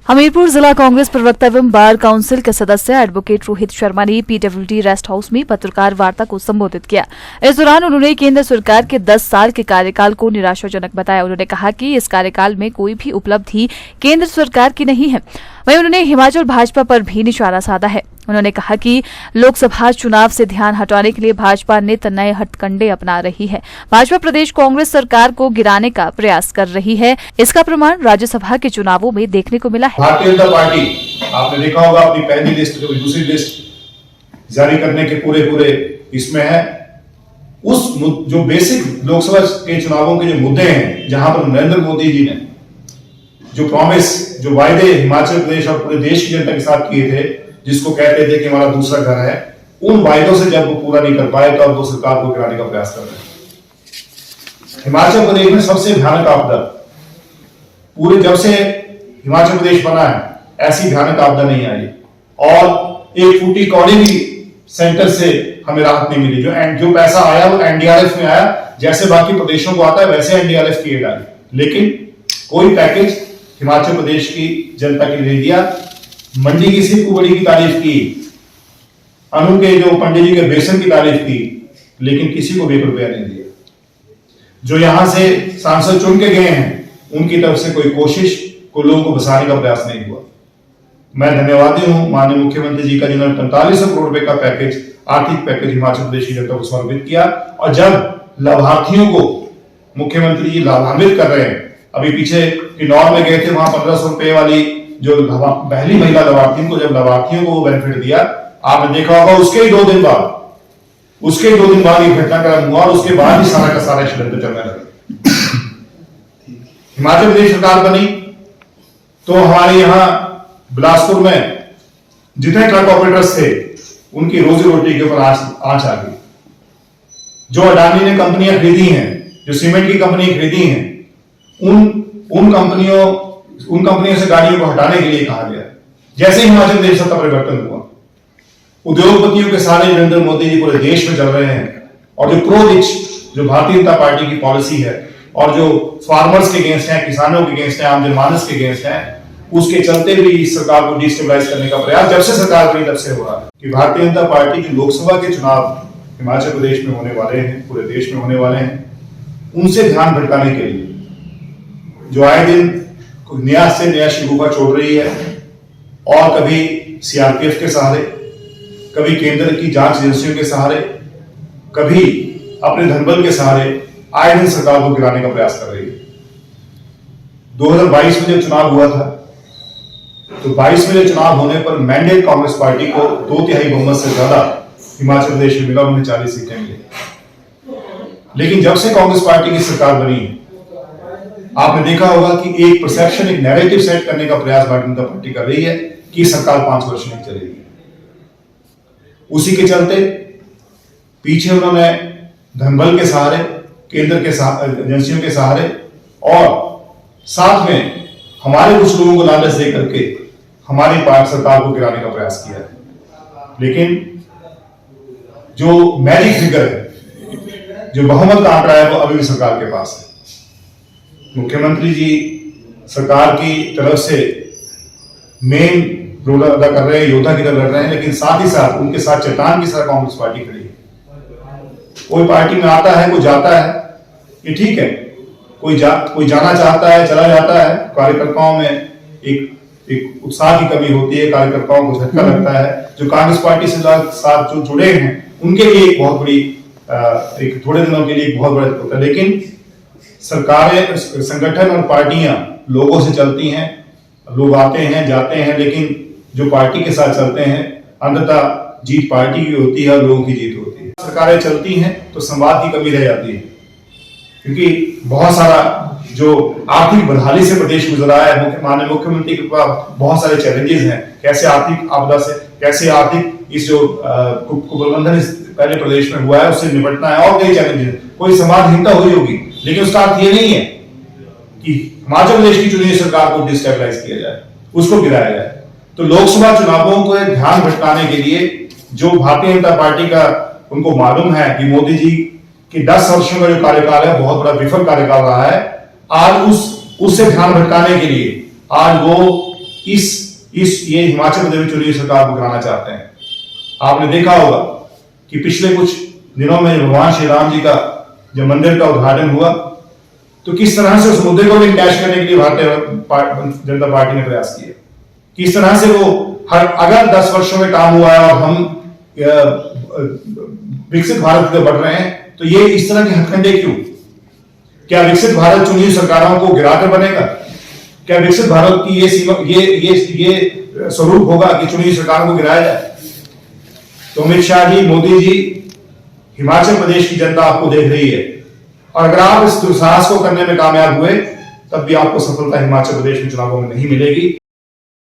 हमीरपुर जिला कांग्रेस प्रवक्ता एवं बार काउंसिल के सदस्य एडवोकेट रोहित शर्मा ने पीडब्ल्यूडी रेस्ट हाउस में पत्रकार वार्ता को संबोधित किया। इस दौरान उन्होंने केंद्र सरकार के 10 साल के कार्यकाल को निराशाजनक बताया। उन्होंने कहा कि इस कार्यकाल में कोई भी उपलब्धि केंद्र सरकार की नहीं है। वहीं उन्होंने हिमाचल भाजपा पर भी निशाना साधा है। उन्होंने कहा कि लोकसभा चुनाव से ध्यान हटाने के लिए भाजपा नित नए हथकंडे अपना रही है। भाजपा प्रदेश कांग्रेस सरकार को गिराने का प्रयास कर रही है। इसका प्रमाण राज्यसभा के चुनावों में देखने को मिला है। भारतीय जनता पार्टी, आपने देखा होगा, अपनी पहली लिस्ट कभी दूसरी लिस्ट जारी करने के पूरे इसमें है। उस जो बेसिक लोकसभा के चुनावों के जो मुद्दे हैं, जहां पर नरेंद्र मोदी जी ने जो प्रॉमिस, जो वायदे हिमाचल प्रदेश और पूरे देश की जनता के साथ किए थे, जिसको कहते थे कि हमारा दूसरा घर है, उन वायदों से जब वो पूरा नहीं कर पाए तो अब वो सरकार को गिराने का प्रयास कर रहे हैं। हिमाचल प्रदेश में सबसे भयानक आपदा, पूरे जब से हिमाचल प्रदेश बना है ऐसी भयानक आपदा नहीं आई, और एक फूटी कौड़ी भी सेंटर से हमें राहत नहीं मिली। जो पैसा आया वो एनडीआरएफ में आया, जैसे बाकी प्रदेशों को आता है वैसे एनडीआरएफ की एड आई, लेकिन कोई पैकेज हिमाचल प्रदेश की जनता के लिए दिया। मंडी की सिर्फ बड़ी की तारीफ की, अनु के जो पंडित जी के बेसन की तारीफ की, लेकिन किसी को भी ₹1 नहीं दिया। जो यहां से सांसद चुन के गए हैं उनकी तरफ से कोई कोशिश, को लोगों को बसाने का प्रयास नहीं हुआ। मैं धन्यवादी हूं माननीय मुख्यमंत्री जी का, जिन्होंने 4500 करोड़ रुपए का पैकेज, आर्थिक पैकेज हिमाचल प्रदेश की जनता को समर्पित किया। और जब लाभार्थियों को मुख्यमंत्री जी लाभान्वित कर रहे हैं, अभी पीछे किन्नौर में गए थे, वहां 1500 रुपए वाली जो पहली महिला लाभार्थियों को जब लाभार्थियों को वो बेनिफिट दिया, आपने देखा होगा उसके ही 2 दिन बाद ये घटनाक्रम हुआ, और उसके बाद ही सारा का सारा षड्यंत्र चलने लगा। हिमाचल प्रदेश सरकार बनी तो हमारे यहाँ बिलासपुर में जितने ट्रक ऑपरेटर्स थे उनकी रोजी रोटी के ऊपर आंच आ गई। जो अडानी ने कंपनियां खरीदी हैं, जो सीमेंट की कंपनी खरीदी हैं, उन कंपनियों से गाड़ियों को हटाने के लिए कहा गया। जैसे ही हिमाचल प्रदेश सत्ता परिवर्तन हुआ, उद्योगपतियों के सारे नरेंद्र मोदी जी पूरे देश में चल रहे हैं, और जो प्रो रिच, जो भारतीय जनता पार्टी की पॉलिसी है, और जो फार्मर्स के अगेंस्ट है, किसानों के अगेंस्ट है, आम जनमानस के अगेंस्ट है, उसके चलते भी इस सरकार को डिस्टेबलाइज करने का प्रयास जब से सरकार बनी तब से हो रहा है। कि भारतीय जनता पार्टी की लोकसभा के चुनाव हिमाचल प्रदेश में होने वाले हैं, पूरे देश में होने वाले हैं, उनसे ध्यान भटकाने के लिए जो आए दिन नया से नया शिगुफा छोड़ रही है, और कभी सीआरपीएफ के सहारे, कभी केंद्र की जांच एजेंसियों के सहारे, कभी अपने धनबल के सहारे आए दिन सरकार को गिराने का प्रयास कर रही है। 2022 में जब चुनाव हुआ था, तो 22 में चुनाव होने पर मैंडेट कांग्रेस पार्टी को 2/3 बहुमत से ज्यादा हिमाचल प्रदेश में मिला, उन्हें 40 सीटें मिली। लेकिन जब से कांग्रेस पार्टी की सरकार बनी, आपने देखा होगा कि एक परसेप्शन, एक नैरेटिव सेट करने का प्रयास भारतीय जनता पार्टी कर रही है कि सरकार 5 वर्ष नहीं चलेगी। उसी के चलते पीछे उन्होंने धनबल के सहारे, केंद्र के एजेंसियों के सहारे, और साथ में हमारे कुछ लोगों को लालच दे करके हमारी सरकार को गिराने का प्रयास किया है। लेकिन जो मैजिक फिगर है, जो बहुमत का आंकड़ा है, वो अभी भी सरकार के पास है। मुख्यमंत्री जी सरकार की तरफ से मेन रोल अदा कर रहे हैं, योद्धा की तरह लड़ रहे हैं, लेकिन साथ ही साथ उनके साथ चट्टान की तरह कांग्रेस पार्टी खड़ी है। कोई पार्टी में आता है, कोई जाता है, ये ठीक है, कोई जाना चाहता है, चला जाता है। कार्यकर्ताओं में एक उत्साह की कमी होती है, कार्यकर्ताओं को झटका लगता है। जो कांग्रेस पार्टी से साथ जो जुड़े हैं उनके लिए एक बहुत बड़ी, एक थोड़े दिनों के लिए एक बहुत बड़ा होता है। लेकिन सरकारें, संगठन और पार्टियां लोगों से चलती हैं, लोग आते हैं जाते हैं, लेकिन जो पार्टी के साथ चलते हैं, अंततः जीत पार्टी की होती है, लोगों की जीत होती है। सरकारें चलती हैं तो संवाद की कमी रह जाती है, क्योंकि बहुत सारा जो आर्थिक बदहाली से प्रदेश गुजरा है, माननीय मुख्यमंत्री के पास बहुत सारे चैलेंजेस हैं। कैसे आर्थिक आपदा से, कैसे आर्थिक इस जो कुप्रबंधन पहले प्रदेश में हुआ है उससे निपटना है, और कई चैलेंजेस। कोई संवादहीनता हुई होगी, लेकिन उसका अर्थ ये नहीं है कि हिमाचल प्रदेश की चुनी सरकार को डिस्टेबलाइज किया जाए, उसको गिराया जाए। तो लोकसभा चुनावों को ध्यान भटकाने के लिए जो भारतीय जनता पार्टी का, उनको मालूम है कि मोदी जी की 10 वर्षों का जो कार्यकाल है बहुत बड़ा विफल कार्यकाल रहा है, आज उससे ध्यान भटकाने के लिए आज वो ये हिमाचल प्रदेश में चुनी सरकार को गिराना चाहते हैं। आपने देखा होगा कि पिछले कुछ दिनों में भगवान श्री राम जी का जब मंदिर का उद्घाटन हुआ तो किस तरह से उस मुद्दे को भी कैश करने के लिए भारतीय जनता पार्टी ने प्रयास किए। किस तरह से वो अगर 10 वर्षों में काम हुआ है और हम विकसित भारत की ओर बढ़ रहे हैं तो ये इस तरह के हथकंडे क्यों? क्या विकसित भारत चुनी हुई सरकारों को गिराकर बनेगा? क्या विकसित भारत की ये सीमा ये स्वरूप होगा कि चुनी हुई सरकारों को गिराया जाए? तो अमित शाह जी, मोदी जी, हिमाचल प्रदेश की जनता आपको देख रही है और अगर आप इस दुस्साहस को करने में कामयाब हुए तब भी आपको सफलता हिमाचल प्रदेश में चुनावों में नहीं मिलेगी।